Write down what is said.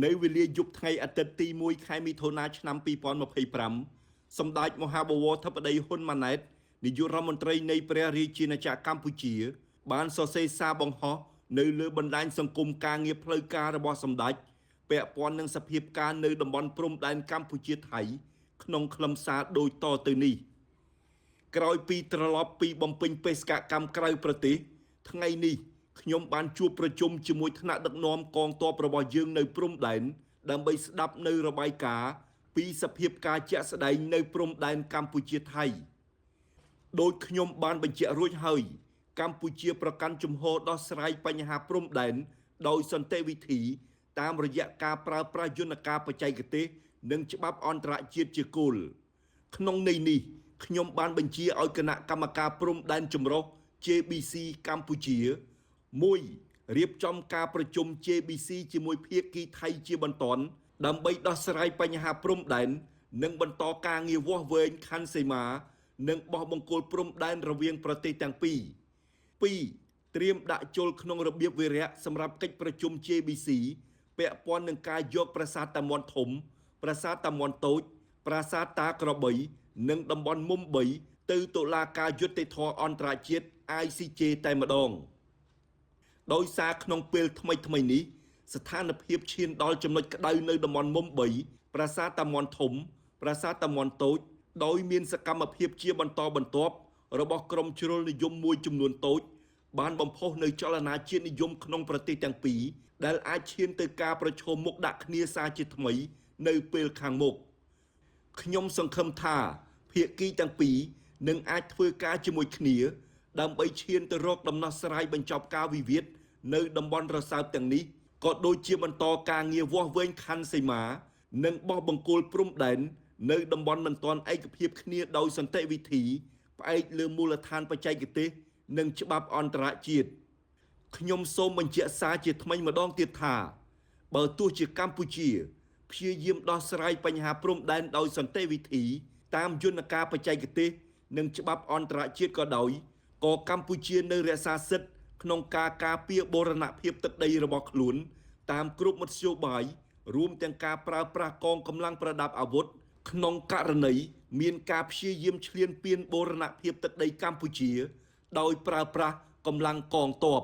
នៅវេលាយប់ថ្ងៃអាទិត្យទី1ខែមិថុនាឆ្នាំ2025សម្ដេចមហាបវរធិបតីហ៊ុនម៉ាណែតនាយករដ្ឋមន្ត្រីនៃព្រះរាជាណាចក្រកម្ពុជាបានសរសេរសារបង្ហោះនៅលើបណ្ដាញសង្គមការងារផ្លូវការរបស់សម្ដេចពាក់ព័ន្ធនឹងសភាពការនៅតំបន់ព្រំដែនកម្ពុជាថៃក្នុងខ្លឹមសារដូចតទៅនេះក្រោយពីត្រឡប់ពីបំពេញបេសកកម្មក្រៅប្រទេសថ្ងៃនេះខ្ញុំបានជួបប្រជុំជាមួយថ្នាក់ដឹកនាំកងទ័ពរបស់យើងនៅព្រំដែនដើម្បីស្ដាប់នៅរបាយការណ៍ពីសភាពការជាក់ស្ដែងនៅព្រំដែនកម្ពុជាថៃដោយខ្ញុំបានបញ្ជាក់រួចហើយកម្ពុជាប្រកាន់ជំហរដោះស្រាយបញ្ហាព្រំដែនដោយសន្តិវិធីតាមរយៈការប្រើប្រាស់យន្តការបច្ចេកទេសនិងច្បាប់អន្តរជាតិជាគោលក្នុងន័យនេះខ្ញុំបានបញ្ជាឲ្យគណៈកម្មការព្រំដែនចម្រុះ JBC កម្ពុជា1រៀបចំការប្រជុំ JBC ជាមួយភាគីថៃជាបន្ទាន់ដើម្បីដោះស្រាយបញ្ហាព្រំដែននិងបន្តការងារវាស់វែងខណ្ឌសីមានិងបោះបង្គោលព្រំដែនរវាងប្រទេសទាំងពីរ2ត្រៀមដាក់ចូលក្នុងរបៀបវារៈសម្រាប់កិច្ចប្រជុំ JBC ពាក់ព័ន្ធនឹងការយកប្រាសាទតាមាន់ធំប្រាសាទតាមាន់តូចប្រាសាទតាក្របីនិងតំបន់មុំ3ទៅតុលាការយុត្តិធម៌អន្តរជាតិ ICJ តែម្ដងដោយសារក្នុងពេលថ្មីនេះស្ថានភាពឈានដល់ចំណុចក្តៅនៅតំបន់មុំ3ប្រាសាទតាមាន់ធំប្រាសាទតាមាន់តូចដោយមានសកម្មភាពជាបន្តបន្ទាប់របស់ក្រុមជ្រុលនិយមមួយចំនួនតូចបានបំផុសនៅចលនាជាតិនិយមក្នុងប្រទេសទាំងពីរដែលអាចឈានទៅការប្រឈមមុខដាក់គ្នាសារជាថ្មីនៅពេលខាងមុខខ្ញុំសង្ឃឹមថាភាគីទាំងពីរនឹងអាចធ្វើការជាមួយគ្នាដើម្បីឈានទៅរកដំណោះស្រាយបញ្ចប់ការវិវាទនៅតំបន់រសើបទាំងនេះក៏ដូចជាបន្តការងារវាស់វែងខណ្ឌសីមានិងបោះបង្គោលព្រំដែននៅតំបន់មិនទាន់ឯកភាពគ្នាដោយសន្តិវិធីផ្អែកលើមូលដ្ឋានបច្ចេកទេសនិងច្បាប់អន្តរជាតិខ្ញុំសូមបញ្ជាក់សារជាថ្មីម្ដងទៀតថាបើទោះជាកម្ពុជាព្យាយាមដោះស្រាយបញ្ហាព្រំដែនដោយសន្តិវិធីតាមយន្តការបច្ចេកទេសនិងច្បាប់អន្តរជាតិក៏ដោយក៏កម្ពុជានៅរក្សាសិទ្ធិក្នុងការការពារបូរណភាពទឹកដីរបស់ខ្លួនតាមគ្រប់មធ្យោបាយរួមទាំងការប្រើប្រាស់កងកម្លាំងប្រដាប់អាវុធក្នុងករណីមានការព្យាយាមឈ្លានពានបូរណភាពទឹកដីកម្ពុជាដោយប្រើប្រាស់កម្លាំងកងទ័ព